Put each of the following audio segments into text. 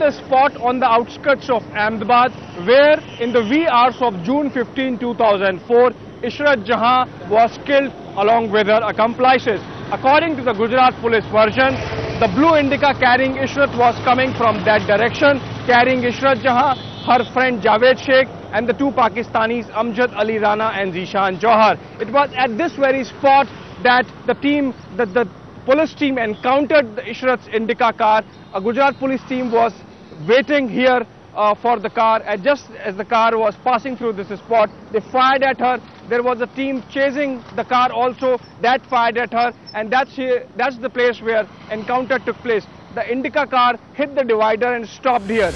the spot on the outskirts of Ahmedabad, where in the wee hours of June 15, 2004, Ishrat Jahan was killed along with her accomplices. According to the Gujarat police version, the blue Indica carrying Ishrat was coming from that direction, carrying Ishrat Jahan, her friend Javed Sheikh, and the two Pakistanis Amjad Ali Rana and Zishan Johar. It was at this very spot that the police team encountered the Ishrat's Indica car. A Gujarat police team was waiting here for the car, and just as the car was passing through this spot, they fired at her. There was a team chasing the car also that fired at her, and that's the place where encounter took place. The Indica car hit the divider and stopped here.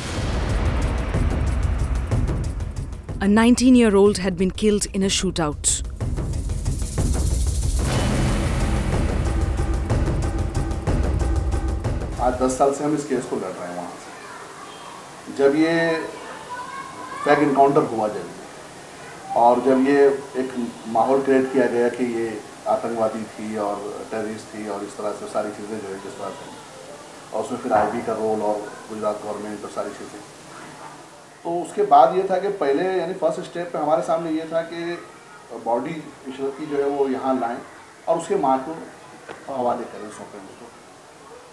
A 19-year-old had been killed in a shootout. आज 10 साल से हम इस case को लड़ रहे हैं वहाँ से। जब ये फ्लैग इनकाउंटर हुआ और जब ये एक माहौल क्रिएट किया गया कि ये आतंकवादी थी और टेररिस्ट थी और इस तरह से सारी चीज़ें जो है जिस तरह से, और उसमें फिर आईबी का रोल और गुजरात गवर्नमेंट और सारी चीज़ें, तो उसके बाद ये था कि पहले यानी फर्स्ट स्टेप पे हमारे सामने ये था कि बॉडी इशरत की जो है वो यहाँ लाएं और उसके माँ को हवाले करें, सौंपें उसको।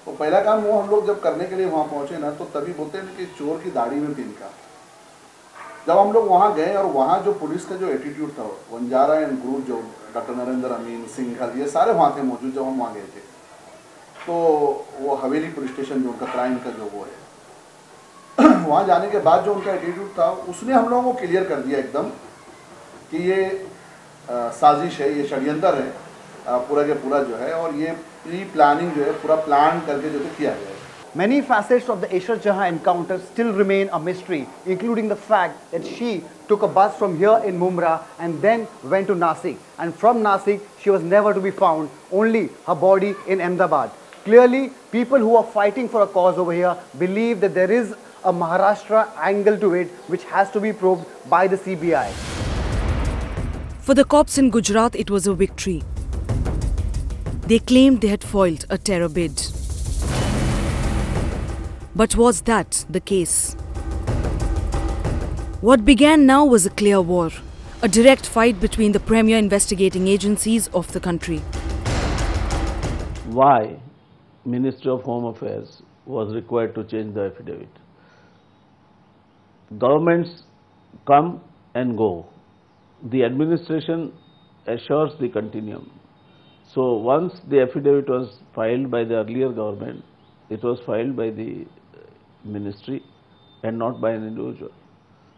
तो पहला काम वो हम लोग जब करने के लिए वहाँ पहुँचे ना, तो तभी बोलते हैं कि चोर की दाढ़ी में तिनका। जब हम लोग वहाँ गए और वहाँ जो पुलिस का जो एटीट्यूड था, वंजारा एंड ग्रुप जो डॉक्टर नरेंद्र अमीन सिंघल ये सारे वहाँ थे मौजूद जब हम वहाँ गए थे, तो वो हवेली पुलिस स्टेशन जो उनका क्राइम का जो वो है, वहाँ जाने के बाद जो उनका एटीट्यूड था उसने हम लोगों को क्लियर कर दिया एकदम कि ये साजिश है, ये षड्यंत्र है पूरा के पूरा जो है, और ये प्री प्लानिंग जो है पूरा प्लान करके जो किया गया है। Many facets of the Ishrat Jahan encounter still remain a mystery, including the fact that she took a bus from here in Mumra and then went to Nasik. And from Nasik, she was never to be found, only her body in Ahmedabad. Clearly, people who are fighting for a cause over here believe that there is a Maharashtra angle to it which has to be probed by the CBI. For the cops in Gujarat, it was a victory. They claimed they had foiled a terror bid. But was that the case? What began now was a clear war, a direct fight between the premier investigating agencies of the country. Why Ministry of Home Affairs was required to change the affidavit? Governments come and go. The administration assures the continuum. So once the affidavit was filed by the earlier government, it was filed by the ministry and not by an individual.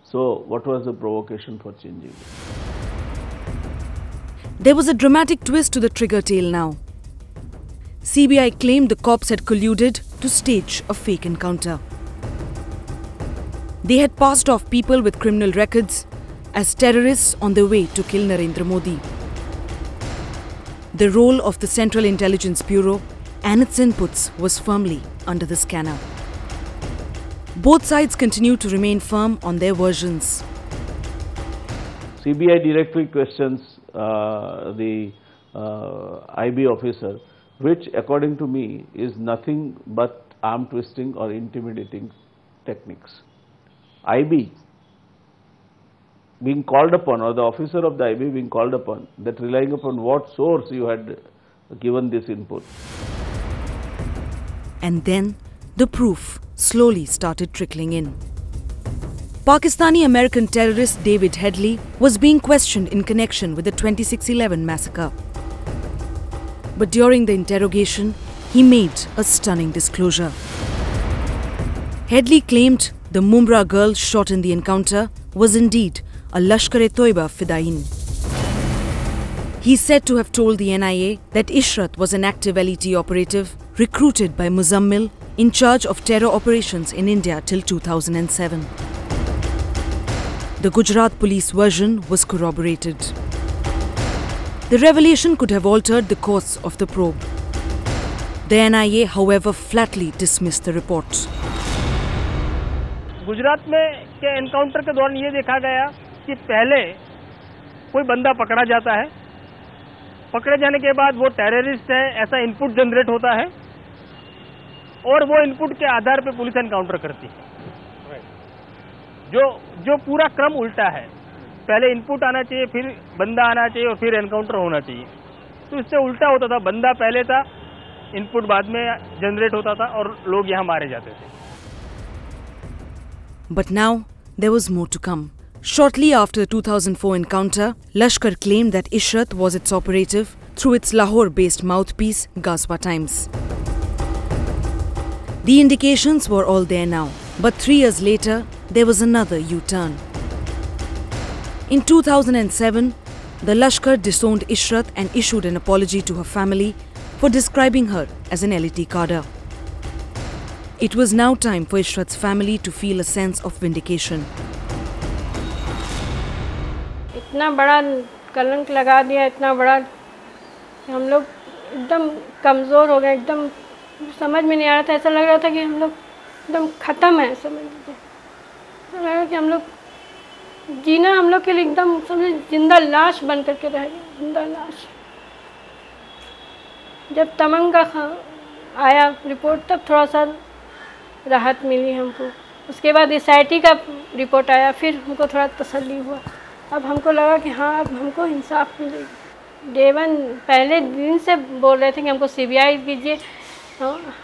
So what was the provocation for changing it? There was a dramatic twist to the trigger tale now. CBI claimed the cops had colluded to stage a fake encounter. They had passed off people with criminal records as terrorists on their way to kill Narendra Modi. The role of the Central Intelligence Bureau and its inputs was firmly under the scanner. Both sides continue to remain firm on their versions. CBI directly questions the IB officer, which according to me is nothing but arm twisting or intimidating techniques. IB being called upon, or the officer of the IB being called upon, that relying upon what source you had given this input. And then the proof slowly started trickling in. Pakistani-American terrorist David Headley was being questioned in connection with the 26/11 massacre. But during the interrogation, he made a stunning disclosure. Headley claimed the Mumra girl shot in the encounter was indeed a Lashkar-e-Toiba Fidain. He is said to have told the NIA that Ishrat was an active LET operative recruited by Muzammil in charge of terror operations in India till 2007. The Gujarat police version was corroborated. The revelation could have altered the course of the probe. The NIA, however, flatly dismissed the report. Gujarat में के encounter के दौरान ये देखा गया कि पहले कोई बंदा पकड़ा जाता है, पकड़े जाने के बाद वो टेररिस्ट है ऐसा इनपुट जनरेट होता है और वो इनपुट के आधार पर पुलिस एनकाउंटर करती है। जो पूरा क्रम उल्टा है। पहले इनपुट आना चाहिए, फिर बंदा आना चाहिए और फिर एनकाउंटर होना चाहिए। तो इससे उल्टा होता था, बंदा पहले था, इनपुट बाद में जनरेट होता था और लोग यहाँ मारे जाते थे। But now there was more to come. Shortly after the 2004 encounter, Lashkar claimed that Ishrat was its operative through its Lahore-based mouthpiece, Gazwa Times. The indications were all there now, but 3 years later, there was another U-turn. In 2007, the Lashkar disowned Ishrat and issued an apology to her family for describing her as an LET cadre. It was now time for Ishrat's family to feel a sense of vindication. इतना बड़ा कलंक लगा दिया, इतना बड़ा, हम लोग एकदम कमज़ोर हो गए, एकदम समझ में नहीं आ रहा था। ऐसा लग रहा था कि हम लोग एकदम ख़त्म है, समझ लीजिए। ऐसा लग रहा कि हम लोग जीना हम लोग के लिए एकदम समझ जिंदा लाश बन करके रह गए, जिंदा लाश। जब तमंग का आया रिपोर्ट तब थोड़ा सा राहत मिली हमको। उसके बाद SIT का रिपोर्ट आया, फिर हमको थोड़ा तसल्ली हुआ। अब हमको लगा कि हाँ, अब हमको इंसाफ मिलेगी। Day 1 पहले दिन से बोल रहे थे कि हमको CBI कीजिए,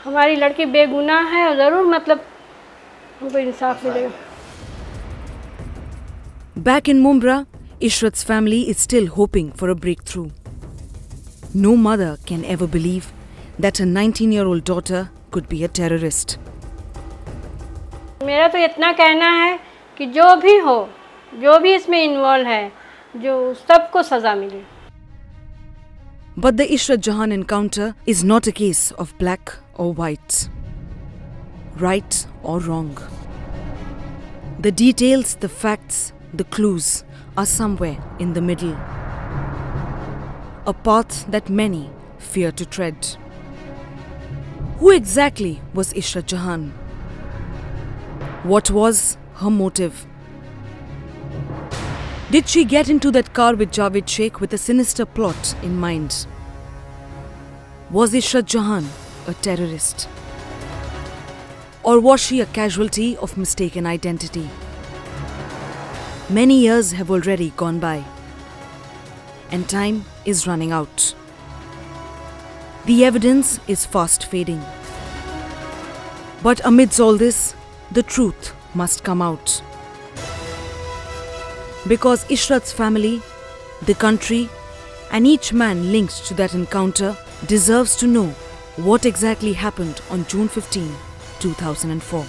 हमारी लड़की बेगुनाह है और ज़रूर मतलब हमको इंसाफ मिलेगा। Back in Mumra, Ishrat's family is still hoping for a breakthrough. No mother can ever believe that her 19-year-old daughter could be a terrorist. मेरा तो इतना कहना है कि जो भी हो, जो भी इसमें इन्वॉल्व है, जो सबको सजा मिले। But the Ishrat Jahan encounter is not a case of black or white, right or wrong. The details, the facts, the clues are somewhere in the middle. A path that many fear to tread. Who exactly was Ishrat Jahan? What was her motive? Did she get into that car with Javed Sheikh with a sinister plot in mind? Was Ishrat Jahan a terrorist? Or was she a casualty of mistaken identity? Many years have already gone by, and time is running out. The evidence is fast fading. But amidst all this, the truth must come out. Because Ishrat's family, the country, and each man linked to that encounter deserves to know what exactly happened on June 15, 2004.